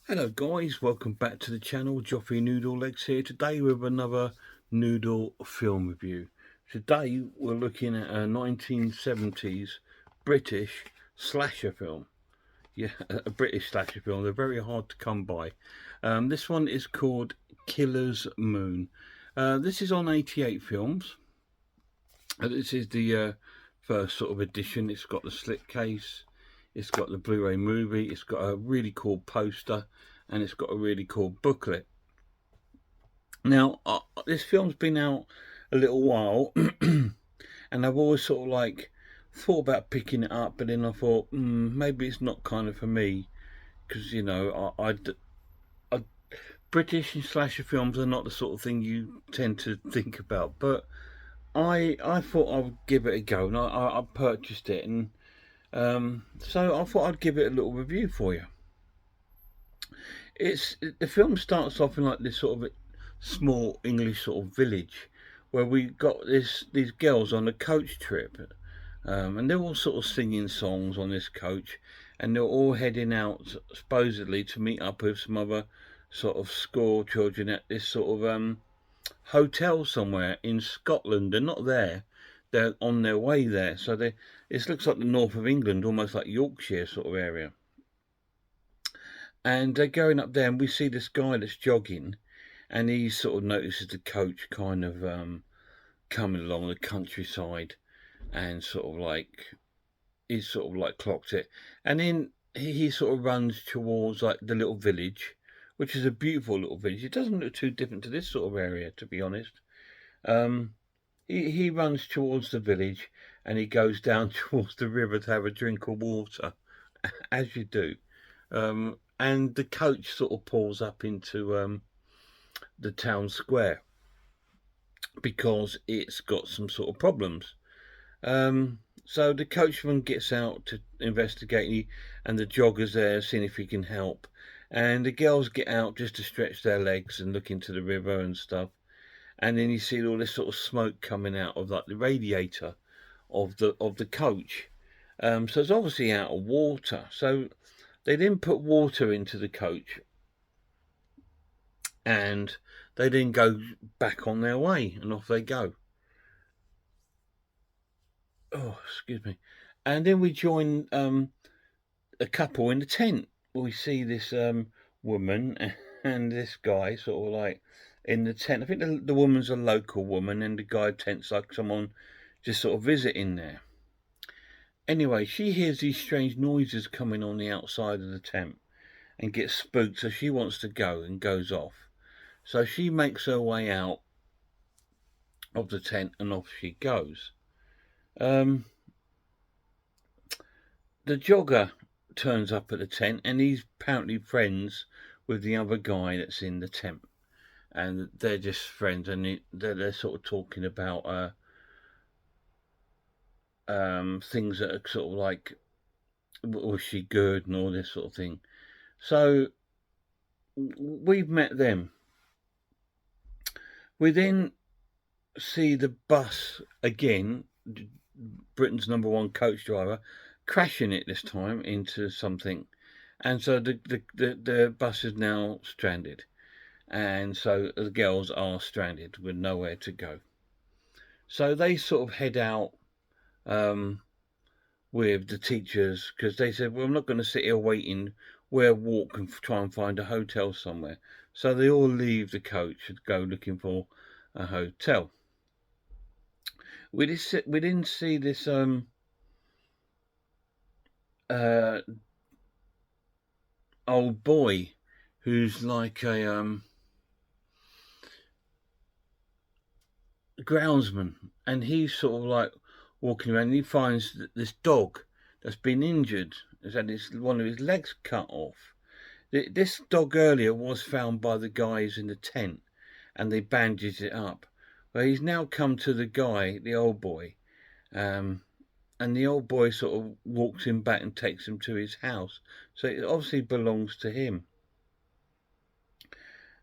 Hello guys, welcome back to the channel. Joffrey Noodle Legs here today with another Noodle film review. Today we're looking at a 1970s British slasher film. Yeah, a British slasher film. They're very hard to come by. This one is called Killer's Moon. This is on 88 Films. This is the first sort of edition. It's got the slipcase, it's got the Blu-ray movie, it's got a really cool poster, and it's got a really cool booklet. Now, this film's been out a little while, and I've always sort of like thought about picking it up, but then I thought maybe it's not kind of for me because British and slasher films are not the sort of thing you tend to think about, but I thought I would give it a go, and I purchased it, and so I thought I'd give it a little review for you. The film starts off in like this sort of small English sort of village where we got these girls on a coach trip, and they're all sort of singing songs on this coach, and they're all heading out supposedly to meet up with some other sort of school children at this sort of hotel somewhere in Scotland. They're not there; they're on their way there. So it looks like the north of England, almost like Yorkshire sort of area. And they're going up there, and we see this guy that's jogging, and he sort of notices the coach kind of coming along the countryside, and sort of like he's sort of like clocked it, and then he sort of runs towards like the little village, which is a beautiful little village. It doesn't look too different to this sort of area, to be honest. Um, he runs towards the village, and he goes down towards the river to have a drink of water, as you do. And the coach sort of pulls up into the town square because it's got some sort of problems. So the coachman gets out to investigate, and the jogger's there seeing if he can help. And the girls get out just to stretch their legs and look into the river and stuff. And then you see all this sort of smoke coming out of like the radiator of the coach. So it's obviously out of water. So they then put water into the coach, and they then go back on their way, and off they go. Oh, excuse me. And then we join a couple in the tent. We see this woman and this guy sort of like in the tent. I think the woman's a local woman, and the guy tent's like someone just sort of visiting there. Anyway, she hears these strange noises coming on the outside of the tent and gets spooked, so she wants to go and goes off. So she makes her way out of the tent and off she goes. Um, the jogger turns up at the tent, and he's apparently friends with the other guy that's in the tent, and they're just friends, and they're sort of talking about things that are sort of like, was she good and all this sort of thing. So we've met them. We then see the bus again, Britain's #1 coach driver, crashing it this time into something, and so the bus is now stranded, and so the girls are stranded with nowhere to go. So they sort of head out with the teachers because they said, "Well, I'm not going to sit here waiting. We'll walk and try and find a hotel somewhere." So they all leave the coach and go looking for a hotel. We didn't see this uh old boy who's like a groundsman, and he's sort of like walking around, and he finds this dog that's been injured, has had one of his legs cut off. This dog earlier was found by the guys in the tent, and they bandaged it up. But he's now come to the guy, the old boy, and the old boy sort of walks him back and takes him to his house. So it obviously belongs to him.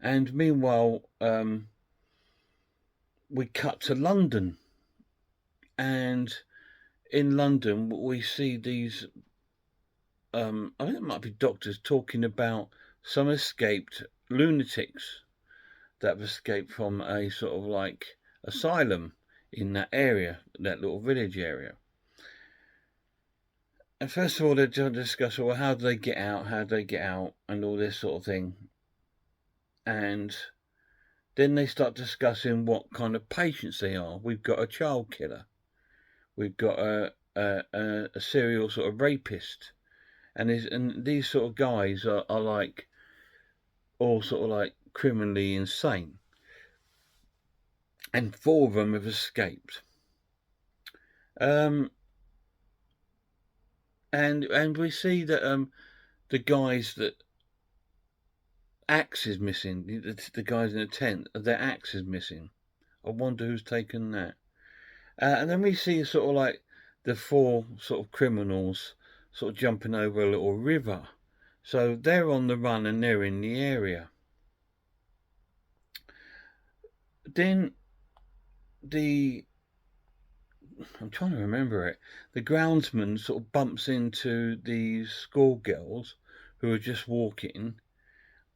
And meanwhile, we cut to London, and in London we see these I think it might be doctors talking about some escaped lunatics that have escaped from a sort of like asylum in that area, that little village area. And first of all, they're trying to discuss, well, how do they get out? How do they get out? And all this sort of thing. And then they start discussing what kind of patients they are. We've got a child killer. We've got a serial sort of rapist. And these sort of guys are like all sort of like criminally insane. And 4 of them have escaped. And we see that the guys that axe is missing. The guys in the tent, their axe is missing. I wonder who's taken that. And then we see sort of like the 4 sort of criminals sort of jumping over a little river. So they're on the run and they're in the area. Then I'm trying to remember it. The groundsman sort of bumps into these schoolgirls who are just walking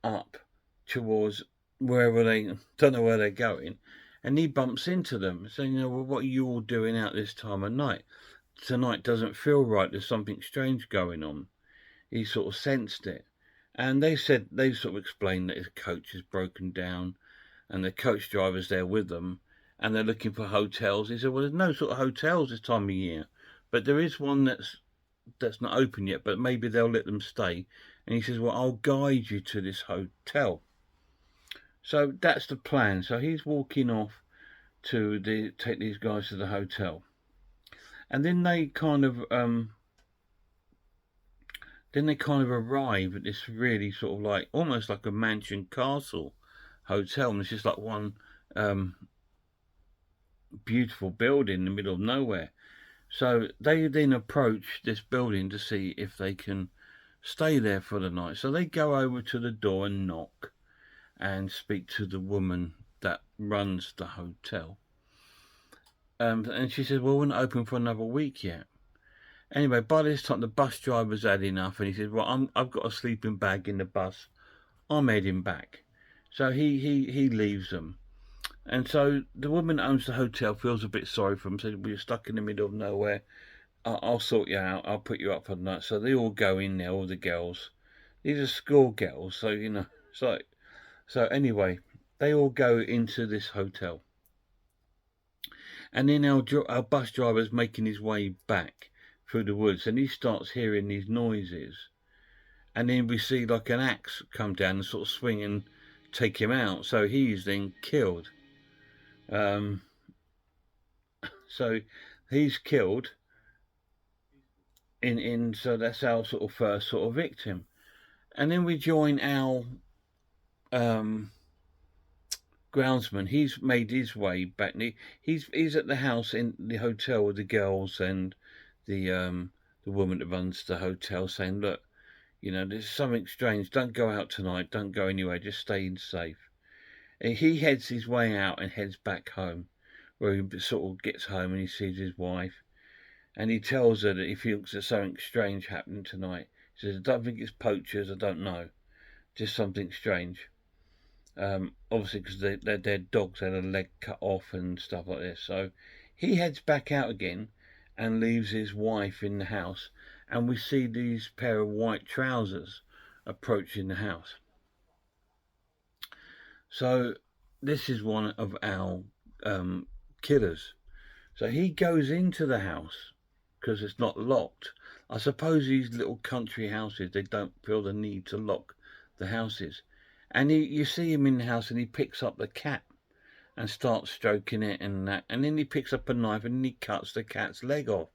up towards wherever they don't know where they're going, and he bumps into them, saying, well, what are you all doing out this time of night? Tonight doesn't feel right. There's something strange going on. He sort of sensed it, and they sort of explained that his coach is broken down, and the coach driver's there with them, and they're looking for hotels. He said, well, there's no sort of hotels this time of year, but there is one that's not open yet, but maybe they'll let them stay. And he says, well, I'll guide you to this hotel. So that's the plan. So he's walking off to take these guys to the hotel. And then they kind of arrive at this really sort of like almost like a mansion castle hotel, and it's just like one beautiful building in the middle of nowhere. So they then approach this building to see if they can stay there for the night. So they go over to the door and knock and speak to the woman that runs the hotel. And she says, well, we're not open for another week yet. Anyway, by this time the bus driver's had enough, and he says, well, I've got a sleeping bag in the bus. I'm heading back. So he leaves them. And so the woman that owns the hotel feels a bit sorry for him, says, well, you're stuck in the middle of nowhere. I'll sort you out. I'll put you up for the night. So they all go in there, all the girls. These are school girls, so, you know, it's like... So anyway, they all go into this hotel. And then our bus driver's making his way back through the woods, and he starts hearing these noises. And then we see like an axe come down and sort of swing and take him out. So he's then killed. So he's killed. So that's our sort of first sort of victim. And then we join our groundsman. He's made his way back. He's at the house in the hotel with the girls and the woman that runs the hotel, saying, look, you know, there's something strange. Don't go out tonight. Don't go anywhere. Just stay in safe. And he heads his way out and heads back home, where he sort of gets home and he sees his wife. And he tells her that if he looks at something strange happening tonight, he says, I don't think it's poachers. I don't know. Just something strange. Obviously, because their dogs had a leg cut off and stuff like this. So he heads back out again and leaves his wife in the house. And we see these pair of white trousers approaching the house. So this is one of our killers. So he goes into the house because it's not locked. I suppose these little country houses, they don't feel the need to lock the houses. And you see him in the house, and he picks up the cat and starts stroking it and that. And then he picks up a knife and he cuts the cat's leg off.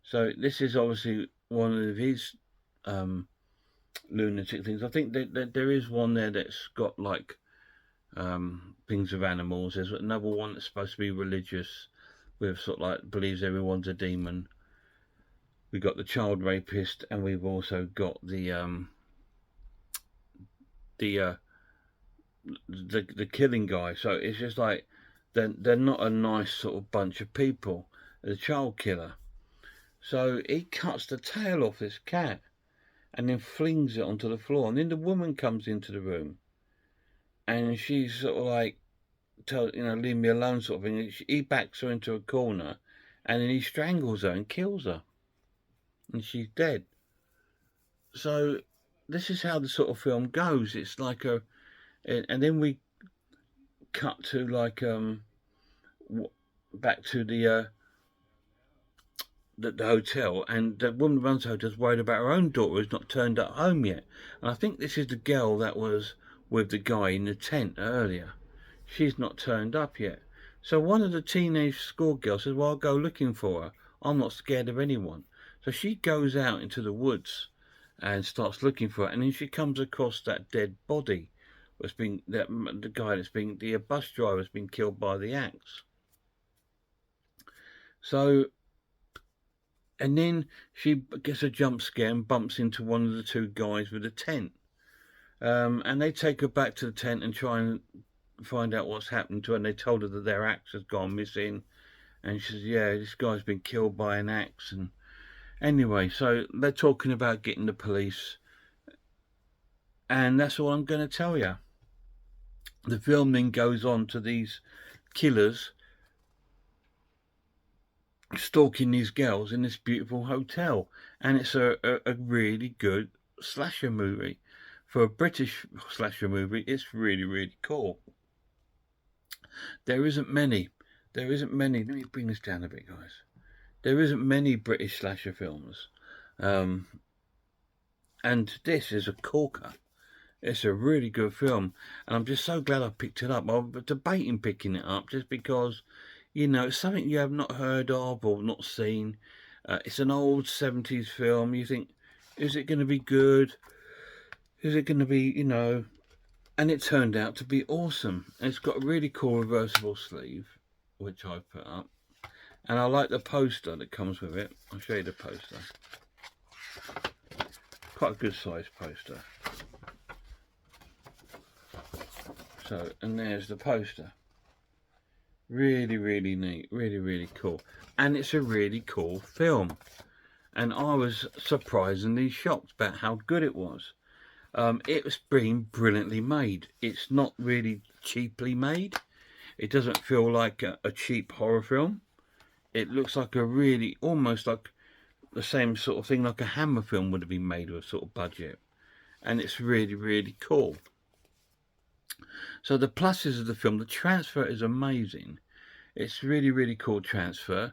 So this is obviously one of his lunatic things. I think that there is one there that's got like things of animals. There's another one that's supposed to be religious, with sort of like believes everyone's a demon. We've got the child rapist, and we've also got the killing guy. So it's just like they're not a nice sort of bunch of people. The child killer. So he cuts the tail off this cat, and then flings it onto the floor. And then the woman comes into the room, and she's sort of like, leave me alone sort of thing. He backs her into a corner, and then he strangles her and kills her, and she's dead. So this is how the sort of film goes. It's like and then we cut to like back to the hotel, and the woman who runs the hotel is worried about her own daughter who's not turned up home yet. And I think this is the girl that was with the guy in the tent earlier. She's not turned up yet. So one of the teenage schoolgirls says, well, I'll go looking for her. I'm not scared of anyone. So she goes out into the woods and starts looking for her, and then she comes across that dead body. The guy that's been, the bus driver has been killed by the axe. So, and then she gets a jump scare and bumps into one of the two guys with a tent. And they take her back to the tent and try and find out what's happened to her. And they told her that their axe has gone missing. And she says, yeah, this guy's been killed by an axe. And anyway, so they're talking about getting the police. And that's all I'm going to tell you. The film then goes on to these killers stalking these girls in this beautiful hotel. And it's a really good slasher movie. For a British slasher movie, it's really, really cool. There isn't many. Let me bring this down a bit, guys. There isn't many British slasher films. And this is a corker. It's a really good film. And I'm just so glad I picked it up. I was debating picking it up just because, it's something you have not heard of or not seen. It's an old 70s film. You think, is it going to be good? Is it going to be, and it turned out to be awesome. And it's got a really cool reversible sleeve, which I've put up. And I like the poster that comes with it. I'll show you the poster. Quite a good size poster. So, and there's the poster. Really, really neat. Really, really cool. And it's a really cool film. And I was surprisingly shocked about how good it was. It was being brilliantly made. It's not really cheaply made. It doesn't feel like a cheap horror film. It looks like almost like the same sort of thing like a Hammer film would have been made with a sort of budget. And it's really, really cool. So the pluses of the film, the transfer is amazing. It's really, really cool transfer.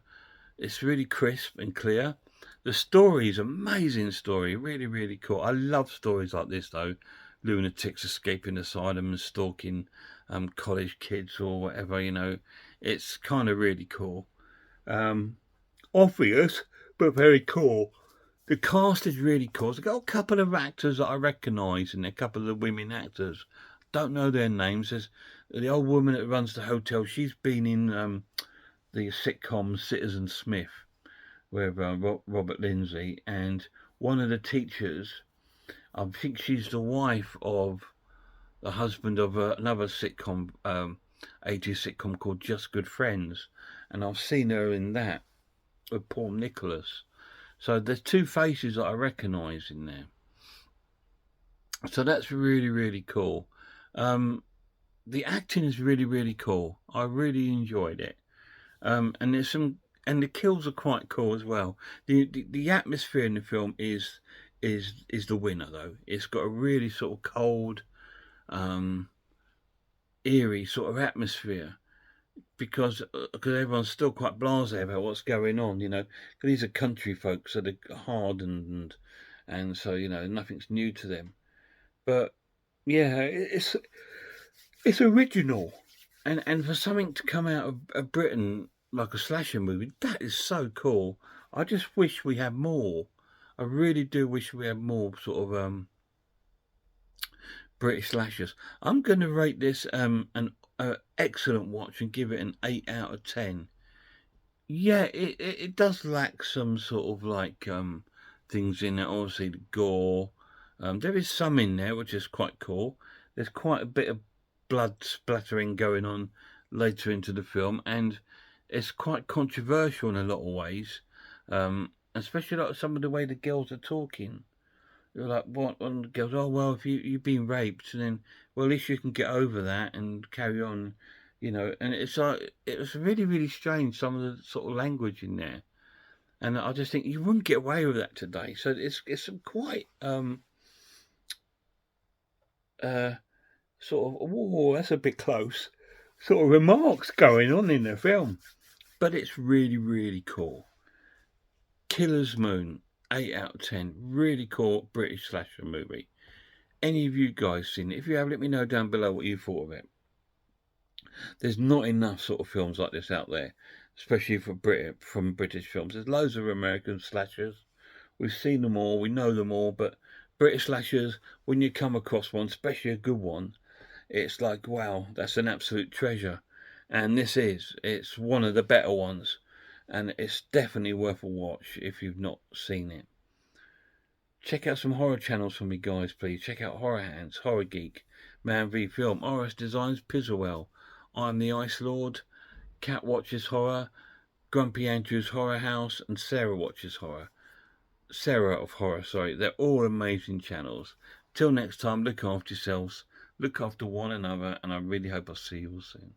It's really crisp and clear. The story is amazing story, really, really cool. I love stories like this though. Lunatics escaping asylum and stalking college kids or whatever, It's kind of really cool. Obvious, but very cool. The cast is really cool. They've got a couple of actors that I recognise and a couple of the women actors. Don't know their names. There's the old woman that runs the hotel. She's been in the sitcom Citizen Smith with Robert Lindsay, and one of the teachers, I think she's the wife of the husband of another sitcom, 80s sitcom called Just Good Friends, and I've seen her in that with Paul Nicholas. So there's two faces that I recognise in there. So that's really, really cool. The acting is really, really cool. I really enjoyed it. And there's and the kills are quite cool as well. The atmosphere in the film is the winner though. It's got a really sort of cold, eerie sort of atmosphere because everyone's still quite blasé about what's going on, because these are country folks, so they're hardened and so nothing's new to them. But yeah, it's original, and for something to come out of Britain like a slasher movie, that is so cool. I just wish we had more. I really do wish we had more sort of British slashers. I'm going to rate this an excellent watch and give it an 8 out of 10. Yeah, it does lack some sort of like things in it. Obviously, the gore. There is some in there which is quite cool. There's quite a bit of blood splattering going on later into the film, and it's quite controversial in a lot of ways, especially like some of the way the girls are talking. You're like, what? And the girls, oh well, if you've been raped, and then, well, at least you can get over that and carry on, you know. And it's like, it was really, really strange, some of the sort of language in there. And I just think you wouldn't get away with that today. So it's some quite uh sort of, oh, that's a bit close, sort of remarks going on in the film. But it's really, really cool. Killer's Moon, 8 out of 10. Really cool British slasher movie. Any of you guys seen it? If you have, let me know down below what you thought of it. There's not enough sort of films like this out there, especially from British films. There's loads of American slashers. We've seen them all, we know them all, but British slashers, when you come across one, especially a good one, it's like, wow, that's an absolute treasure. And it's one of the better ones. And it's definitely worth a watch if you've not seen it. Check out some horror channels for me, guys, please. Check out Horror Hands, Horror Geek, Man v Film, RS Designs, Pizzlewell, I'm the Ice Lord, Cat Watches Horror, Grumpy Andrew's Horror House, and Sarah Watches Horror. Sarah of Horror, sorry. They're all amazing channels. Till next time, look after yourselves, look after one another, and I really hope I'll see you all soon.